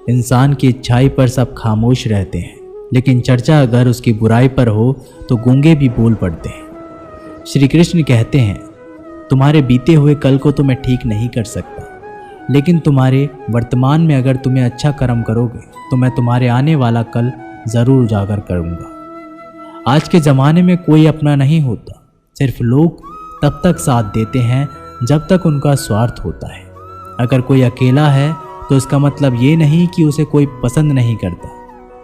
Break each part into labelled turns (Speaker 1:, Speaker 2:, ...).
Speaker 1: इंसान की अच्छाई पर सब खामोश रहते हैं, लेकिन चर्चा अगर उसकी बुराई पर हो तो गूंगे भी बोल पड़ते हैं। श्री कृष्ण कहते हैं, तुम्हारे बीते हुए कल को तो मैं ठीक नहीं कर सकता, लेकिन तुम्हारे वर्तमान में अगर तुम्हें अच्छा कर्म करोगे तो मैं तुम्हारे आने वाला कल ज़रूर उजागर करूँगा। आज के ज़माने में कोई अपना नहीं होता, सिर्फ लोग तब तक साथ देते हैं जब तक उनका स्वार्थ होता है। अगर कोई अकेला है तो इसका मतलब ये नहीं कि उसे कोई पसंद नहीं करता,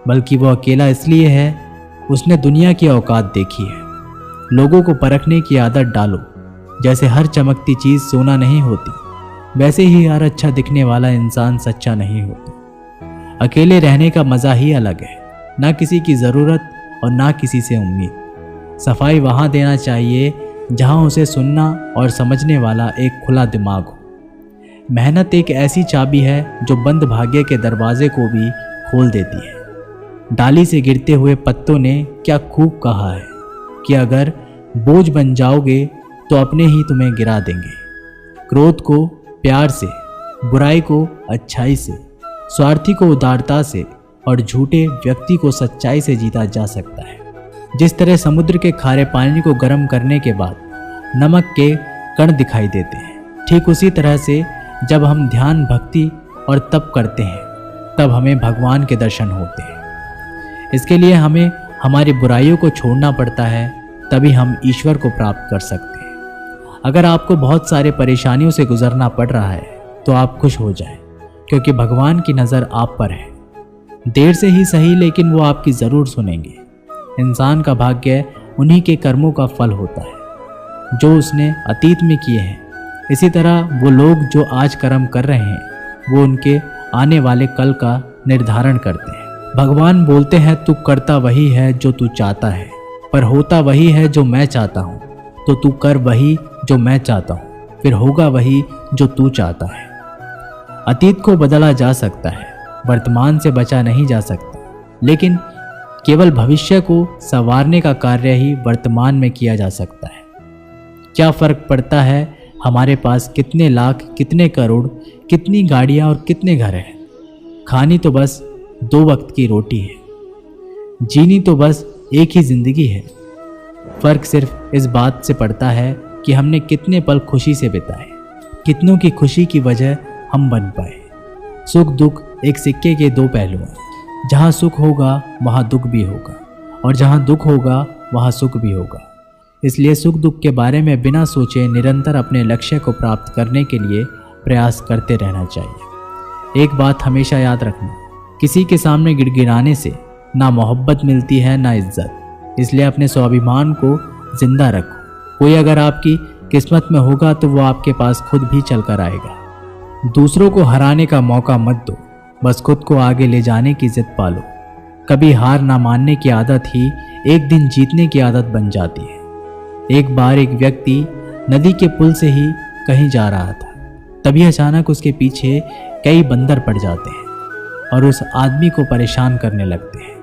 Speaker 1: बल्कि वो अकेला इसलिए है उसने दुनिया की औकात देखी है। लोगों को परखने की आदत डालो। जैसे हर चमकती चीज़ सोना नहीं होती, वैसे ही हर अच्छा दिखने वाला इंसान सच्चा नहीं होता। अकेले रहने का मज़ा ही अलग है, ना किसी की ज़रूरत और ना किसी से उम्मीद। सफाई वहाँ देना चाहिए जहाँ उसे सुनना और समझने वाला एक खुला दिमाग हो। मेहनत एक ऐसी चाबी है जो बंद भाग्य के दरवाजे को भी खोल देती है। डाली से गिरते हुए पत्तों ने क्या खूब कहा है कि अगर बोझ बन जाओगे तो अपने ही तुम्हें गिरा देंगे। क्रोध को प्यार से, बुराई को अच्छाई से, स्वार्थी को उदारता से और झूठे व्यक्ति को सच्चाई से जीता जा सकता है। जिस तरह समुद्र के खारे पानी को गर्म करने के बाद नमक के कण दिखाई देते हैं, ठीक उसी तरह से जब हम ध्यान, भक्ति और तप करते हैं तब हमें भगवान के दर्शन होते हैं। इसके लिए हमें हमारी बुराइयों को छोड़ना पड़ता है, तभी हम ईश्वर को प्राप्त कर सकते हैं। अगर आपको बहुत सारे परेशानियों से गुजरना पड़ रहा है तो आप खुश हो जाएं, क्योंकि भगवान की नज़र आप पर है। देर से ही सही, लेकिन वो आपकी ज़रूर सुनेंगे। इंसान का भाग्य उन्हीं के कर्मों का फल होता है जो उसने अतीत में किए हैं। इसी तरह वो लोग जो आज कर्म कर रहे हैं वो उनके आने वाले कल का निर्धारण करते हैं। भगवान बोलते हैं, तू करता वही है जो तू चाहता है, पर होता वही है जो मैं चाहता हूँ। तो तू कर वही जो मैं चाहता हूँ, फिर होगा वही जो तू चाहता है। अतीत को बदला जा सकता है, वर्तमान से बचा नहीं जा सकता, लेकिन केवल भविष्य को संवारने का कार्य ही वर्तमान में किया जा सकता है। क्या फर्क पड़ता है हमारे पास कितने लाख, कितने करोड़, कितनी गाड़ियां और कितने घर हैं? खानी तो बस 2 वक्त की रोटी है, जीनी तो बस एक ही जिंदगी है। फर्क सिर्फ इस बात से पड़ता है कि हमने कितने पल खुशी से बिताए, कितनों की खुशी की वजह हम बन पाए। सुख दुख एक सिक्के के 2 पहलू हैं। जहाँ सुख होगा वहाँ दुख भी होगा, और जहाँ दुख होगा वहाँ सुख भी होगा। इसलिए सुख दुख के बारे में बिना सोचे निरंतर अपने लक्ष्य को प्राप्त करने के लिए प्रयास करते रहना चाहिए। एक बात हमेशा याद रखना, किसी के सामने गिड़गिड़ाने से ना मोहब्बत मिलती है ना इज्जत। इसलिए अपने स्वाभिमान को जिंदा रखो। कोई अगर आपकी किस्मत में होगा तो वो आपके पास खुद भी चल कर आएगा। दूसरों को हराने का मौका मत दो, बस खुद को आगे ले जाने की जिद पालो। कभी हार ना मानने की आदत ही एक दिन जीतने की आदत बन जाती है। एक बार एक व्यक्ति नदी के पुल से ही कहीं जा रहा था, तभी अचानक उसके पीछे कई बंदर पड़ जाते हैं और उस आदमी को परेशान करने लगते हैं।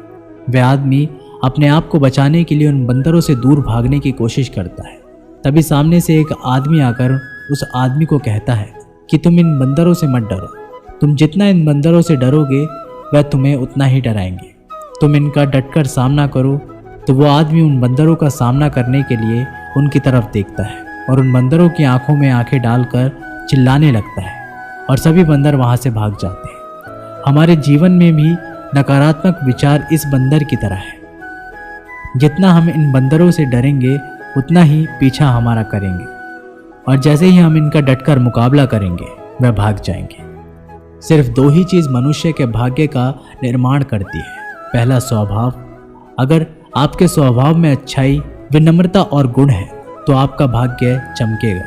Speaker 1: वह आदमी अपने आप को बचाने के लिए उन बंदरों से दूर भागने की कोशिश करता है। तभी सामने से एक आदमी आकर उस आदमी को कहता है कि तुम इन बंदरों से मत डरो, तुम जितना इन बंदरों से डरोगे वह तुम्हें उतना ही डराएंगे। तुम इनका डटकर सामना करो। तो वो आदमी उन बंदरों का सामना करने के लिए उनकी तरफ देखता है और उन बंदरों की आंखों में आंखें डालकर चिल्लाने लगता है, और सभी बंदर वहां से भाग जाते हैं। हमारे जीवन में भी नकारात्मक विचार इस बंदर की तरह है। जितना हम इन बंदरों से डरेंगे उतना ही पीछा हमारा करेंगे, और जैसे ही हम इनका डटकर मुकाबला करेंगे वह भाग जाएंगे। सिर्फ 2 ही चीज़ मनुष्य के भाग्य का निर्माण करती है। पहला, स्वभाव। अगर आपके स्वभाव में अच्छाई, विनम्रता और गुण है तो आपका भाग्य चमकेगा।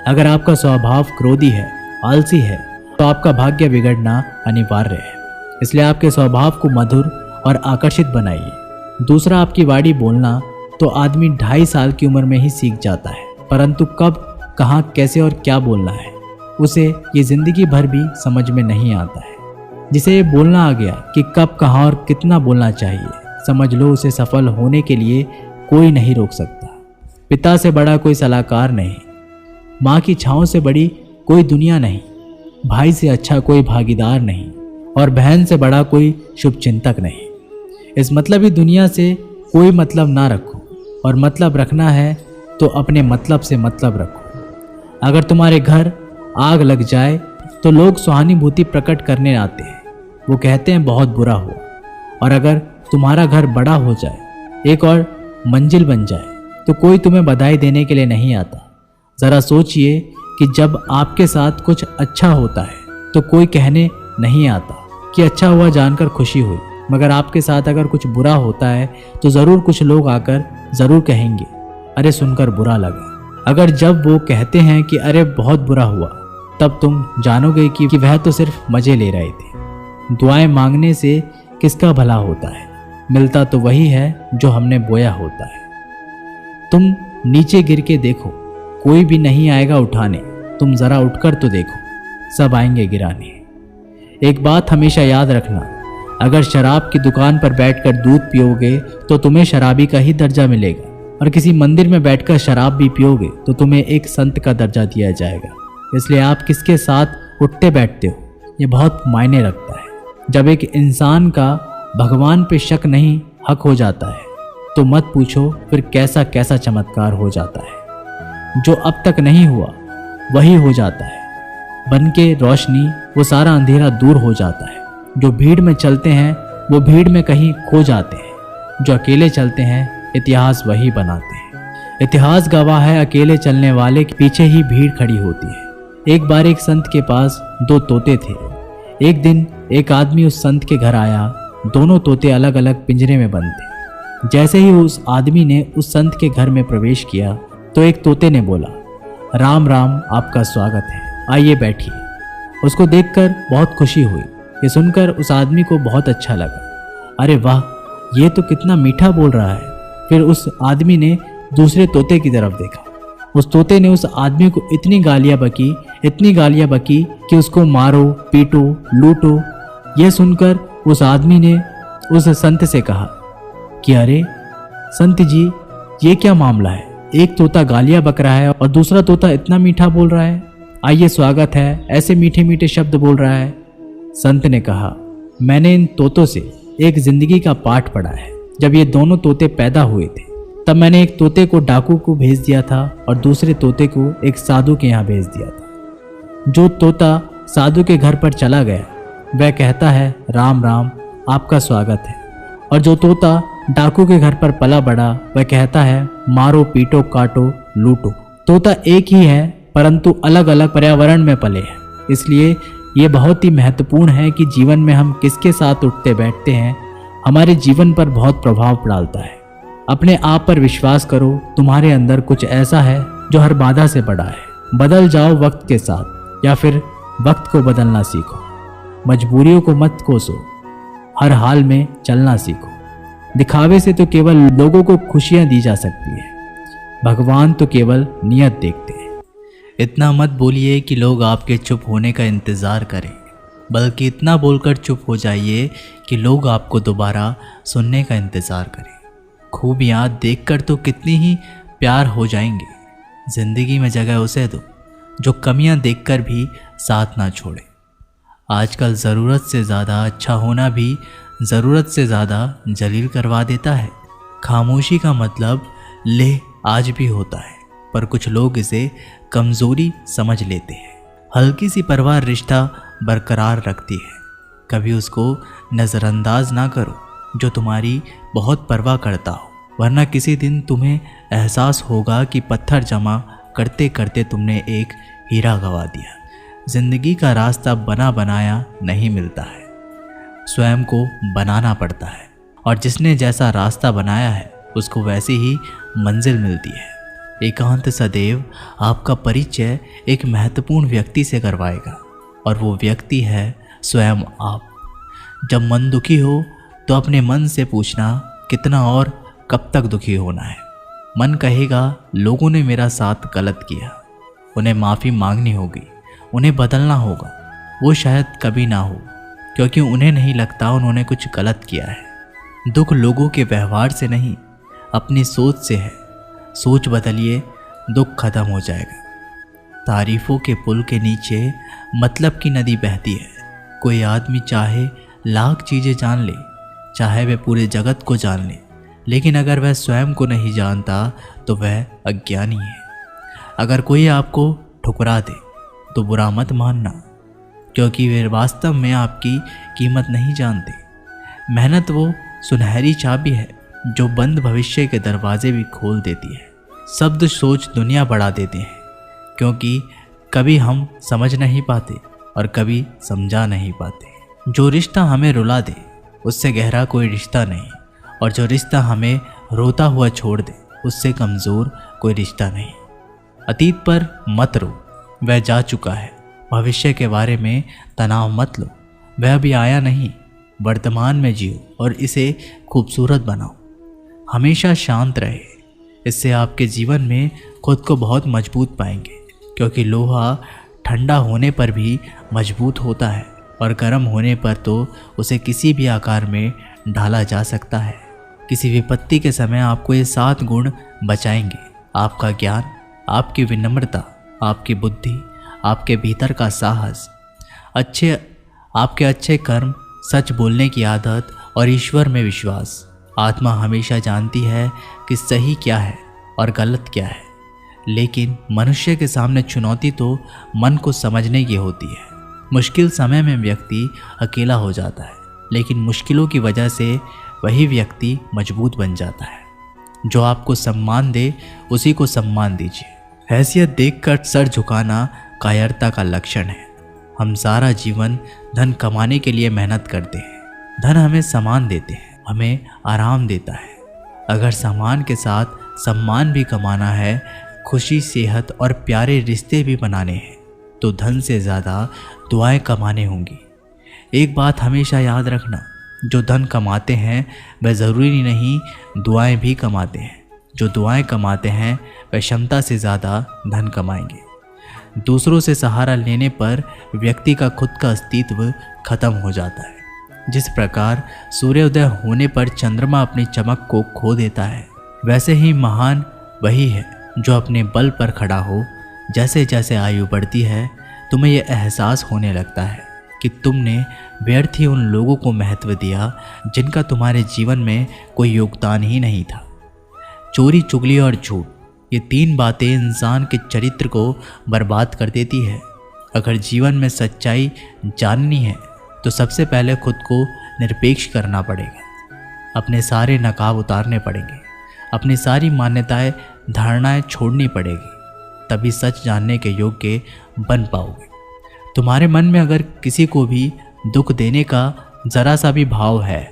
Speaker 1: अगर आपका स्वभाव क्रोधी है, आलसी है, तो आपका भाग्य बिगड़ना अनिवार्य है। इसलिए आपके स्वभाव को मधुर और आकर्षित बनाइए। दूसरा, आपकी वाणी बोलना तो आदमी 2.5 साल की उम्र में ही सीख जाता है, परंतु कब, कहाँ, कैसे और क्या बोलना है उसे ये जिंदगी भर भी समझ में नहीं आता है। जिसे ये बोलना आ गया कि कब, कहाँ और कितना बोलना चाहिए, समझ लो उसे सफल होने के लिए कोई नहीं रोक सकता। पिता से बड़ा कोई सलाहकार नहीं, माँ की छाँव से बड़ी कोई दुनिया नहीं, भाई से अच्छा कोई भागीदार नहीं, और बहन से बड़ा कोई शुभ चिंतक नहीं। इस मतलबी दुनिया से कोई मतलब ना रखो, और मतलब रखना है तो अपने मतलब से मतलब रखो। अगर तुम्हारे घर आग लग जाए तो लोग सहानुभूति प्रकट करने आते हैं, वो कहते हैं बहुत बुरा हुआ। और अगर तुम्हारा घर बड़ा हो जाए, एक और मंजिल बन जाए, तो कोई तुम्हें बधाई देने के लिए नहीं आता। ज़रा सोचिए कि जब आपके साथ कुछ अच्छा होता है तो कोई कहने नहीं आता कि अच्छा हुआ जानकर खुशी हुई, मगर आपके साथ अगर कुछ बुरा होता है तो ज़रूर कुछ लोग आकर ज़रूर कहेंगे अरे सुनकर बुरा लगा। अगर जब वो कहते हैं कि अरे बहुत बुरा हुआ, तब तुम जानोगे कि वह तो सिर्फ मज़े ले रहे थे। दुआएं मांगने से किसका भला होता है, मिलता तो वही है जो हमने बोया होता है। तुम नीचे गिर के देखो, कोई भी नहीं आएगा उठाने, तुम ज़रा उठकर तो देखो, सब आएंगे गिराने। एक बात हमेशा याद रखना, अगर शराब की दुकान पर बैठकर दूध पियोगे तो तुम्हें शराबी का ही दर्जा मिलेगा, और किसी मंदिर में बैठकर शराब भी पियोगे तो तुम्हें एक संत का दर्जा दिया जाएगा। इसलिए आप किसके साथ उठते बैठते हो, ये बहुत मायने रखता है। जब एक इंसान का भगवान पे शक नहीं हक हो जाता है, तो मत पूछो फिर कैसा कैसा चमत्कार हो जाता है। जो अब तक नहीं हुआ वही हो जाता है, बन के रोशनी वो सारा अंधेरा दूर हो जाता है। जो भीड़ में चलते हैं वो भीड़ में कहीं खो जाते हैं, जो अकेले चलते हैं इतिहास वही बनाते हैं। इतिहास गवाह है, अकेले चलने वाले के पीछे ही भीड़ खड़ी होती है। एक बार एक संत के पास 2 तोते थे। एक दिन एक आदमी उस संत के घर आया, दोनों तोते अलग अलग पिंजरे में बंद थे। जैसे ही उस आदमी ने उस संत के घर में प्रवेश किया तो एक तोते ने बोला, राम राम, आपका स्वागत है, आइए बैठिए। उसको देखकर बहुत खुशी हुई। ये सुनकर उस आदमी को बहुत अच्छा लगा। अरे वाह, ये तो कितना मीठा बोल रहा है। फिर उस आदमी ने दूसरे तोते की तरफ देखा। उस तोते ने उस आदमी को इतनी गालियां बकी कि उसको मारो, पीटो, लूटो। यह सुनकर उस आदमी ने उस संत से कहा कि अरे संत जी, ये क्या मामला है? एक तोता गालियां बक रहा है और दूसरा तोता इतना मीठा बोल रहा है। आइए स्वागत है, ऐसे मीठे मीठे शब्द बोल रहा है। संत ने कहा, मैंने इन तोतों से एक जिंदगी का पाठ पढ़ा है। जब ये दोनों तोते पैदा हुए थे तब मैंने एक तोते को डाकू को भेज दिया था और दूसरे तोते को एक साधु के यहाँ भेज दिया था। जो तोता साधु के घर पर चला गया वह कहता है राम राम, आपका स्वागत है, और जो तोता डाकू के घर पर पला बड़ा वह कहता है मारो, पीटो, काटो, लूटो। तोता एक ही है परंतु अलग अलग पर्यावरण में पले हैं। इसलिए ये बहुत ही महत्वपूर्ण है कि जीवन में हम किसके साथ उठते बैठते हैं हमारे जीवन पर बहुत प्रभाव डालता है। अपने आप पर विश्वास करो, तुम्हारे अंदर कुछ ऐसा है जो हर बाधा से बड़ा है। बदल जाओ वक्त के साथ, या फिर वक्त को बदलना सीखो। मजबूरियों को मत कोसो, हर हाल में चलना सीखो। दिखावे से तो केवल लोगों को खुशियां दी जा सकती है, भगवान तो केवल नियत देखते हैं। इतना मत बोलिए कि लोग आपके चुप होने का इंतज़ार करें, बल्कि इतना बोलकर चुप हो जाइए कि लोग आपको दोबारा सुनने का इंतज़ार करें। खूबियाँ देखकर तो कितनी ही प्यार हो जाएंगे। ज़िंदगी में जगह उसे दो जो कमियां देखकर भी साथ ना छोड़े। आजकल ज़रूरत से ज़्यादा अच्छा होना भी ज़रूरत से ज़्यादा जलील करवा देता है। खामोशी का मतलब ले आज भी होता है, पर कुछ लोग इसे कमज़ोरी समझ लेते हैं। हल्की सी परवाह रिश्ता बरकरार रखती है। कभी उसको नज़रअंदाज ना करो जो तुम्हारी बहुत परवाह करता हो, वरना किसी दिन तुम्हें एहसास होगा कि पत्थर जमा करते करते तुमने एक हीरा गंवा दिया। जिंदगी का रास्ता बना बनाया नहीं मिलता है, स्वयं को बनाना पड़ता है, और जिसने जैसा रास्ता बनाया है उसको वैसी ही मंजिल मिलती है। एकांत सदैव आपका परिचय एक महत्वपूर्ण व्यक्ति से करवाएगा, और वो व्यक्ति है स्वयं आप। जब मन दुखी हो तो अपने मन से पूछना कितना और कब तक दुखी होना है। मन कहेगा लोगों ने मेरा साथ गलत किया, उन्हें माफ़ी मांगनी होगी, उन्हें बदलना होगा। वो शायद कभी ना हो, क्योंकि उन्हें नहीं लगता उन्होंने कुछ गलत किया है। दुख लोगों के व्यवहार से नहीं, अपनी सोच से है। सोच बदलिए, दुख खत्म हो जाएगा। तारीफों के पुल के नीचे मतलब की नदी बहती है। कोई आदमी चाहे लाख चीज़ें जान ले, चाहे वह पूरे जगत को जान ले, लेकिन अगर वह स्वयं को नहीं जानता तो वह अज्ञानी है। अगर कोई आपको ठुकरा दे तो बुरा मत मानना, क्योंकि वे वास्तव में आपकी कीमत नहीं जानते। मेहनत वो सुनहरी चाबी है जो बंद भविष्य के दरवाजे भी खोल देती है। शब्द सोच दुनिया बढ़ा देते हैं, क्योंकि कभी हम समझ नहीं पाते और कभी समझा नहीं पाते। जो रिश्ता हमें रुला दे उससे गहरा कोई रिश्ता नहीं, और जो रिश्ता हमें रोता हुआ छोड़ दे उससे कमज़ोर कोई रिश्ता नहीं। अतीत पर मत रो, वह जा चुका है। भविष्य के बारे में तनाव मत लो, वह अभी आया नहीं। वर्तमान में जियो और इसे खूबसूरत बनाओ। हमेशा शांत रहे, इससे आपके जीवन में खुद को बहुत मजबूत पाएंगे, क्योंकि लोहा ठंडा होने पर भी मजबूत होता है और गर्म होने पर तो उसे किसी भी आकार में ढाला जा सकता है। किसी विपत्ति के समय आपको ये 7 गुण बचाएंगे: आपका ज्ञान, आपकी विनम्रता, आपकी बुद्धि, आपके भीतर का साहस, आपके अच्छे कर्म, सच बोलने की आदत और ईश्वर में विश्वास। आत्मा हमेशा जानती है कि सही क्या है और गलत क्या है, लेकिन मनुष्य के सामने चुनौती तो मन को समझने की होती है। मुश्किल समय में व्यक्ति अकेला हो जाता है, लेकिन मुश्किलों की वजह से वही व्यक्ति मजबूत बन जाता है। जो आपको सम्मान दे उसी को सम्मान दीजिए। हैसियत देखकर सर झुकाना कायरता का लक्षण है। हम सारा जीवन धन कमाने के लिए मेहनत करते हैं। धन हमें सामान देते हैं, हमें आराम देता है। अगर सामान के साथ सम्मान भी कमाना है, खुशी, सेहत और प्यारे रिश्ते भी बनाने हैं, तो धन से ज़्यादा दुआएं कमाने होंगी। एक बात हमेशा याद रखना, जो धन कमाते हैं वह ज़रूरी नहीं दुआएं भी कमाते हैं। जो दुआएं कमाते हैं वह क्षमता से ज़्यादा धन कमाएंगे। दूसरों से सहारा लेने पर व्यक्ति का खुद का अस्तित्व खत्म हो जाता है। जिस प्रकार सूर्योदय होने पर चंद्रमा अपनी चमक को खो देता है, वैसे ही महान वही है जो अपने बल पर खड़ा हो। जैसे जैसे आयु बढ़ती है, तुम्हें यह एहसास होने लगता है कि तुमने व्यर्थ ही उन लोगों को महत्व दिया जिनका तुम्हारे जीवन में कोई योगदान ही नहीं था। चोरी, चुगली और झूठ, ये 3 बातें इंसान के चरित्र को बर्बाद कर देती है। अगर जीवन में सच्चाई जाननी है तो सबसे पहले खुद को निरपेक्ष करना पड़ेगा। अपने सारे नकाब उतारने पड़ेंगे, अपनी सारी मान्यताएं, धारणाएं छोड़नी पड़ेगी, तभी सच जानने के योग्य बन पाओगे। तुम्हारे मन में अगर किसी को भी दुख देने का ज़रा सा भी भाव है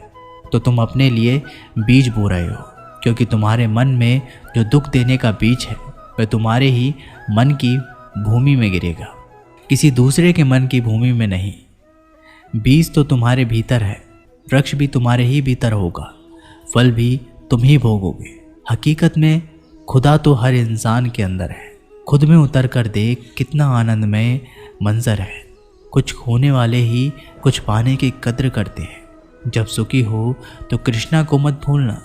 Speaker 1: तो तुम अपने लिए बीज बो रहे हो, क्योंकि तुम्हारे मन में जो दुख देने का बीज है वह तुम्हारे ही मन की भूमि में गिरेगा, किसी दूसरे के मन की भूमि में नहीं। बीज तो तुम्हारे भीतर है, वृक्ष भी तुम्हारे ही भीतर होगा, फल भी तुम ही भोगोगे। हकीकत में खुदा तो हर इंसान के अंदर है। खुद में उतर कर देख कितना आनंदमय मंजर है। कुछ खोने वाले ही कुछ पाने की कद्र करते हैं। जब सुखी हो तो कृष्णा को मत भूलना,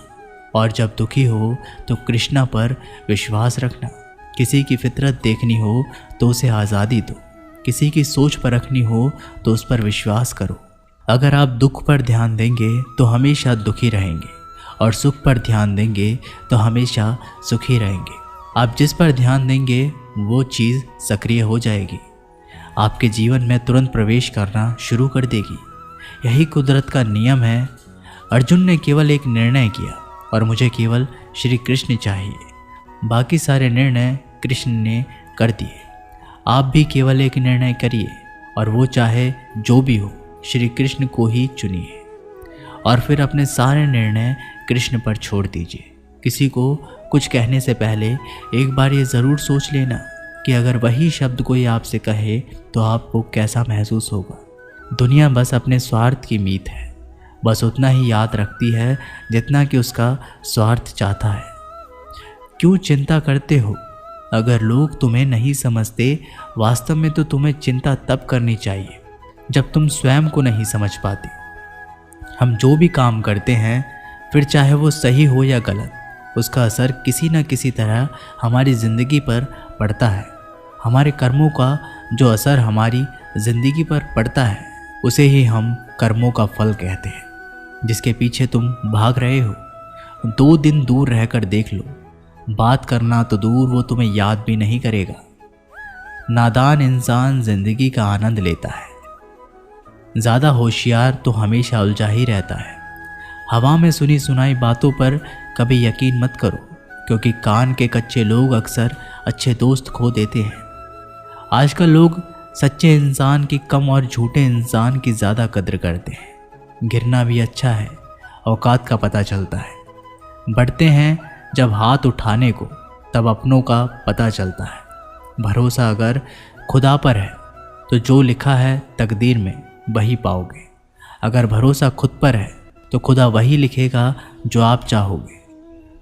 Speaker 1: और जब दुखी हो तो कृष्णा पर विश्वास रखना। किसी की फितरत देखनी हो तो उसे आज़ादी दो, किसी की सोच परखनी हो तो उस पर विश्वास करो। अगर आप दुख पर ध्यान देंगे तो हमेशा दुखी रहेंगे, और सुख पर ध्यान देंगे तो हमेशा सुखी रहेंगे। आप जिस पर ध्यान देंगे वो चीज़ सक्रिय हो जाएगी, आपके जीवन में तुरंत प्रवेश करना शुरू कर देगी। यही कुदरत का नियम है। अर्जुन ने केवल एक निर्णय किया और मुझे केवल श्री कृष्ण चाहिए। बाकी सारे निर्णय कृष्ण ने कर दिए। आप भी केवल एक निर्णय करिए, और वो चाहे जो भी हो, श्री कृष्ण को ही चुनिए, और फिर अपने सारे निर्णय कृष्ण पर छोड़ दीजिए। किसी को कुछ कहने से पहले एक बार ये ज़रूर सोच लेना कि अगर वही शब्द कोई आपसे कहे तो आपको कैसा महसूस होगा। दुनिया बस अपने स्वार्थ की मीत है, बस उतना ही याद रखती है जितना कि उसका स्वार्थ चाहता है। क्यों चिंता करते हो? अगर लोग तुम्हें नहीं समझते, वास्तव में तो तुम्हें चिंता तब करनी चाहिए जब तुम स्वयं को नहीं समझ पाते। हम जो भी काम करते हैं, फिर चाहे वो सही हो या गलत, उसका असर किसी न किसी तरह हमारी ज़िंदगी पर पड़ता है। हमारे कर्मों का जो असर हमारी ज़िंदगी पर पड़ता है उसे ही हम कर्मों का फल कहते हैं। जिसके पीछे तुम भाग रहे हो, 2 दिन दूर रहकर देख लो, बात करना तो दूर, वो तुम्हें याद भी नहीं करेगा। नादान इंसान जिंदगी का आनंद लेता है, ज़्यादा होशियार तो हमेशा उलझा ही रहता है। हवा में सुनी सुनाई बातों पर कभी यकीन मत करो, क्योंकि कान के कच्चे लोग अक्सर अच्छे दोस्त खो देते हैं। आजकल लोग सच्चे इंसान की कम और झूठे इंसान की ज़्यादा कद्र करते हैं। गिरना भी अच्छा है, औकात का पता चलता है। बढ़ते हैं जब हाथ उठाने को, तब अपनों का पता चलता है। भरोसा अगर खुदा पर है तो जो लिखा है तकदीर में वही पाओगे। अगर भरोसा खुद पर है तो खुदा वही लिखेगा जो आप चाहोगे।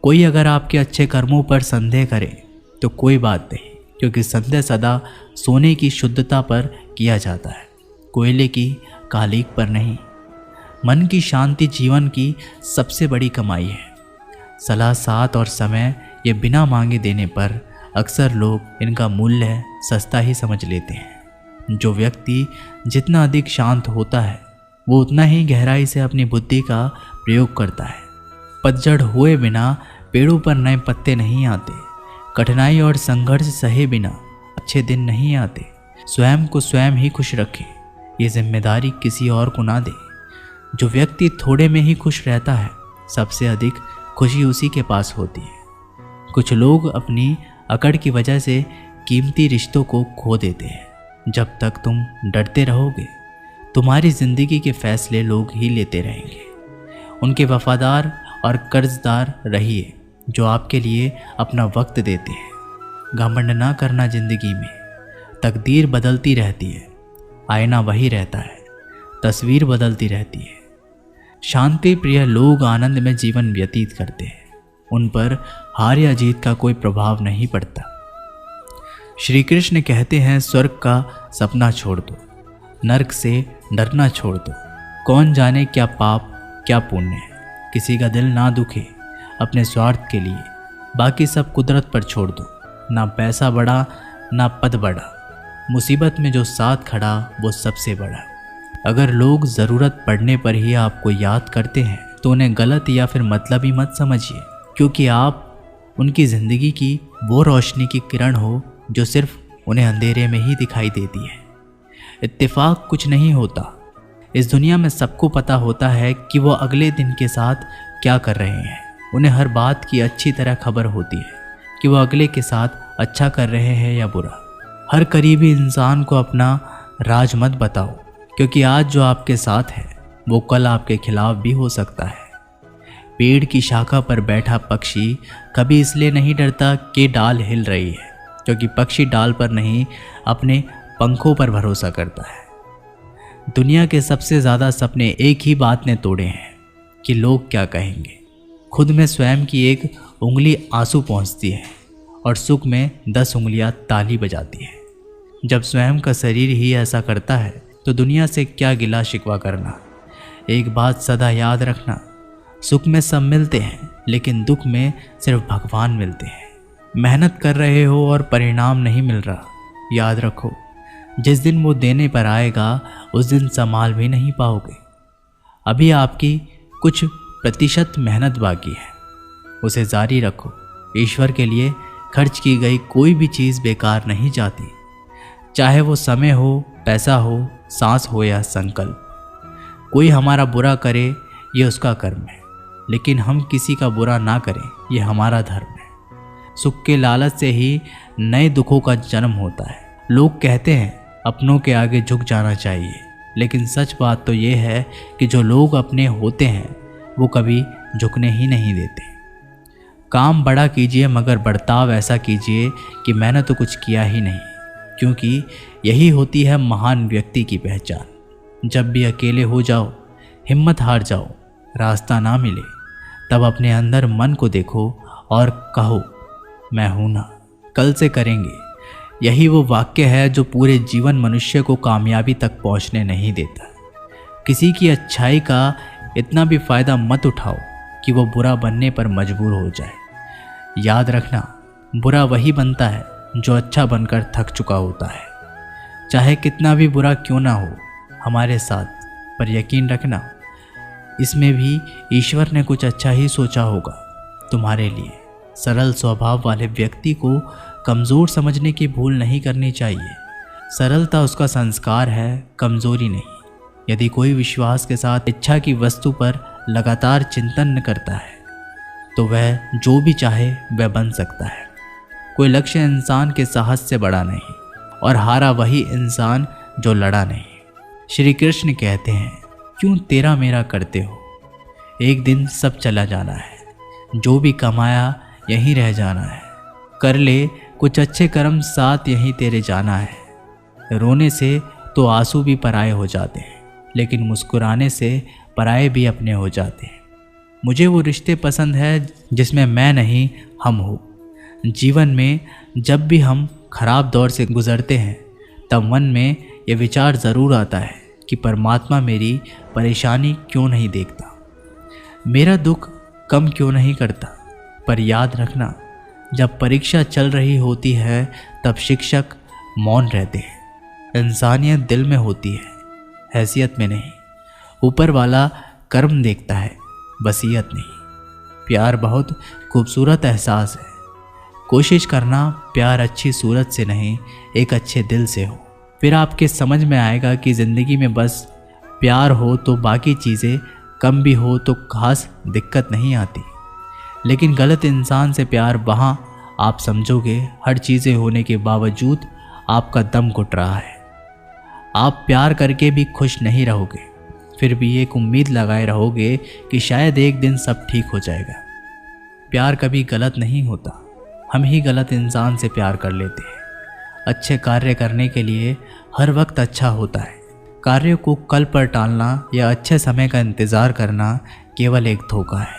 Speaker 1: कोई अगर आपके अच्छे कर्मों पर संदेह करे तो कोई बात नहीं, क्योंकि संदेह सदा सोने की शुद्धता पर किया जाता है, कोयले की कालीक पर नहीं। मन की शांति जीवन की सबसे बड़ी कमाई है। सलाह साथ और समय ये बिना मांगे देने पर अक्सर लोग इनका मूल्य सस्ता ही समझ लेते हैं। जो व्यक्ति जितना अधिक शांत होता है वो उतना ही गहराई से अपनी बुद्धि का प्रयोग करता है। पतझड़ हुए बिना पेड़ों पर नए पत्ते नहीं आते। कठिनाई और संघर्ष सहे बिना अच्छे दिन नहीं आते। स्वयं को स्वयं ही खुश रखें, ये जिम्मेदारी किसी और को ना दे। जो व्यक्ति थोड़े में ही खुश रहता है, सबसे अधिक खुशी उसी के पास होती है। कुछ लोग अपनी अकड़ की वजह से कीमती रिश्तों को खो देते हैं। जब तक तुम डरते रहोगे, तुम्हारी ज़िंदगी के फैसले लोग ही लेते रहेंगे। उनके वफादार और कर्जदार रहिए जो आपके लिए अपना वक्त देते हैं। घमंड ना करना जिंदगी में, तकदीर बदलती रहती है, आईना वही रहता है, तस्वीर बदलती रहती है। शांति प्रिय लोग आनंद में जीवन व्यतीत करते हैं, उन पर हार या जीत का कोई प्रभाव नहीं पड़ता। श्री कृष्ण कहते हैं, स्वर्ग का सपना छोड़ दो, नरक से डरना छोड़ दो। कौन जाने क्या पाप क्या पुण्य है। किसी का दिल ना दुखे अपने स्वार्थ के लिए, बाकी सब कुदरत पर छोड़ दो। ना पैसा बड़ा ना पद बड़ा, मुसीबत में जो साथ खड़ा वो सबसे बड़ा। अगर लोग ज़रूरत पड़ने पर ही आपको याद करते हैं तो उन्हें गलत या फिर मतलबी मत समझिए, क्योंकि आप उनकी ज़िंदगी की वो रोशनी की किरण हो जो सिर्फ उन्हें अंधेरे में ही दिखाई देती है। इत्तेफाक कुछ नहीं होता। इस दुनिया में सबको पता होता है कि वो अगले दिन के साथ क्या कर रहे हैं। उन्हें हर बात की अच्छी तरह खबर होती है कि वो अगले के साथ अच्छा कर रहे हैं या बुरा। हर करीबी इंसान को अपना राज मत बताओ, क्योंकि आज जो आपके साथ है वो कल आपके खिलाफ भी हो सकता है। पेड़ की शाखा पर बैठा पक्षी कभी इसलिए नहीं डरता कि डाल हिल रही है, क्योंकि पक्षी डाल पर नहीं अपने पंखों पर भरोसा करता है। दुनिया के सबसे ज़्यादा सपने एक ही बात ने तोड़े हैं कि लोग क्या कहेंगे। खुद में स्वयं की एक उंगली आंसू पहुँचती है और सुख में 10 उंगलियां ताली बजाती है। जब स्वयं का शरीर ही ऐसा करता है तो दुनिया से क्या गिला शिकवा करना। एक बात सदा याद रखना, सुख में सब मिलते हैं लेकिन दुख में सिर्फ भगवान मिलते हैं। मेहनत कर रहे हो और परिणाम नहीं मिल रहा, याद रखो जिस दिन वो देने पर आएगा उस दिन संभाल भी नहीं पाओगे। अभी आपकी कुछ प्रतिशत मेहनत बाकी है, उसे जारी रखो। ईश्वर के लिए खर्च की गई कोई भी चीज़ बेकार नहीं जाती, चाहे वो समय हो, पैसा हो, सांस हो या संकल्प। कोई हमारा बुरा करे ये उसका कर्म है, लेकिन हम किसी का बुरा ना करें ये हमारा धर्म है। सुख के लालच से ही नए दुखों का जन्म होता है। लोग कहते हैं अपनों के आगे झुक जाना चाहिए, लेकिन सच बात तो ये है कि जो लोग अपने होते हैं वो कभी झुकने ही नहीं देते। काम बड़ा कीजिए मगर बर्ताव ऐसा कीजिए कि मैंने तो कुछ किया ही नहीं, क्योंकि यही होती है महान व्यक्ति की पहचान। जब भी अकेले हो जाओ, हिम्मत हार जाओ, रास्ता ना मिले, तब अपने अंदर मन को देखो और कहो मैं हूं ना, कल से करेंगे। यही वो वाक्य है जो पूरे जीवन मनुष्य को कामयाबी तक पहुंचने नहीं देता। किसी की अच्छाई का इतना भी फ़ायदा मत उठाओ कि वो बुरा बनने पर मजबूर हो जाए। याद रखना, बुरा वही बनता है जो अच्छा बनकर थक चुका होता है। चाहे कितना भी बुरा क्यों ना हो, हमारे साथ, पर यकीन रखना इसमें भी ईश्वर ने कुछ अच्छा ही सोचा होगा तुम्हारे लिए। सरल स्वभाव वाले व्यक्ति को कमज़ोर समझने की भूल नहीं करनी चाहिए। सरलता उसका संस्कार है, कमज़ोरी नहीं। यदि कोई विश्वास के साथ इच्छा की वस्तु पर लगातार चिंतन करता है तो वह जो भी चाहे वह बन सकता है। कोई लक्ष्य इंसान के साहस से बड़ा नहीं, और हारा वही इंसान जो लड़ा नहीं। श्री कृष्ण कहते हैं, क्यों तेरा मेरा करते हो, एक दिन सब चला जाना है, जो भी कमाया यहीं रह जाना है। कर ले कुछ अच्छे कर्म, साथ यहीं तेरे जाना है। रोने से तो आंसू भी पराये हो जाते हैं, लेकिन मुस्कुराने से पराये भी अपने हो जाते हैं। मुझे वो रिश्ते पसंद है जिसमें मैं नहीं हम हो। जीवन में जब भी हम खराब दौर से गुजरते हैं तब मन में ये विचार ज़रूर आता है कि परमात्मा मेरी परेशानी क्यों नहीं देखता, मेरा दुख कम क्यों नहीं करता। पर याद रखना, जब परीक्षा चल रही होती है तब शिक्षक मौन रहते हैं। इंसानियत दिल में होती है, हैसियत में नहीं। ऊपर वाला कर्म देखता है, वसीयत नहीं। प्यार बहुत खूबसूरत एहसास है। कोशिश करना प्यार अच्छी सूरत से नहीं, एक अच्छे दिल से हो। फिर आपके समझ में आएगा कि ज़िंदगी में बस प्यार हो तो बाकी चीज़ें कम भी हो तो खास दिक्कत नहीं आती। लेकिन गलत इंसान से प्यार, वहाँ आप समझोगे हर चीज़ें होने के बावजूद आपका दम घुट रहा है। आप प्यार करके भी खुश नहीं रहोगे, फिर भी एक उम्मीद लगाए रहोगे कि शायद एक दिन सब ठीक हो जाएगा। प्यार कभी गलत नहीं होता, हम ही गलत इंसान से प्यार कर लेते हैं। अच्छे कार्य करने के लिए हर वक्त अच्छा होता है। कार्य को कल पर टालना या अच्छे समय का इंतज़ार करना केवल एक धोखा है।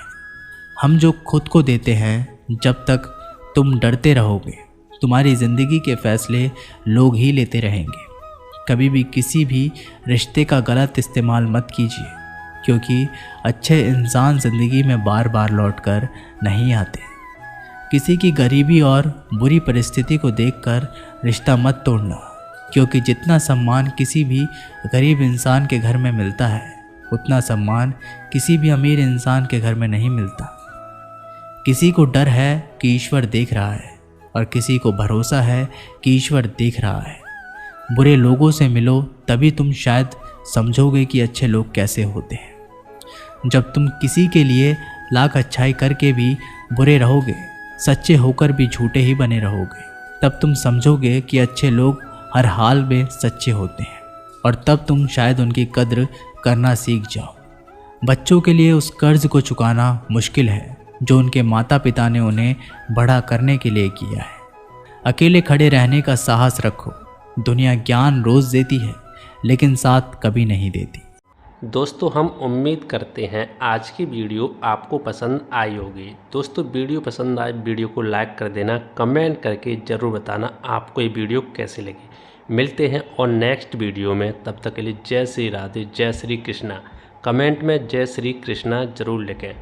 Speaker 1: हम जो खुद को देते हैं, जब तक तुम डरते रहोगे तुम्हारी ज़िंदगी के फैसले लोग ही लेते रहेंगे। कभी भी किसी भी रिश्ते का गलत इस्तेमाल मत कीजिए, क्योंकि अच्छे इंसान ज़िंदगी में बार बार लौटकर नहीं आते। किसी की गरीबी और बुरी परिस्थिति को देखकर रिश्ता मत तोड़ना, क्योंकि जितना सम्मान किसी भी गरीब इंसान के घर में मिलता है उतना सम्मान किसी भी अमीर इंसान के घर में नहीं मिलता। किसी को डर है कि ईश्वर देख रहा है, और किसी को भरोसा है कि ईश्वर देख रहा है। बुरे लोगों से मिलो, तभी तुम शायद समझोगे कि अच्छे लोग कैसे होते हैं। जब तुम किसी के लिए लाख अच्छाई करके भी बुरे रहोगे, सच्चे होकर भी झूठे ही बने रहोगे, तब तुम समझोगे कि अच्छे लोग हर हाल में सच्चे होते हैं, और तब तुम शायद उनकी कद्र करना सीख जाओ। बच्चों के लिए उस कर्ज को चुकाना मुश्किल है जो उनके माता पिता ने उन्हें बड़ा करने के लिए किया है। अकेले खड़े रहने का साहस रखो। दुनिया ज्ञान रोज़ देती है, लेकिन साथ कभी नहीं देती।
Speaker 2: दोस्तों, हम उम्मीद करते हैं आज की वीडियो आपको पसंद आई होगी। दोस्तों, वीडियो पसंद आए वीडियो को लाइक कर देना, कमेंट करके ज़रूर बताना आपको ये वीडियो कैसे लगी। मिलते हैं और नेक्स्ट वीडियो में, तब तक के लिए जय श्री राधे, जय श्री कृष्णा। कमेंट में जय श्री कृष्णा ज़रूर लिखें।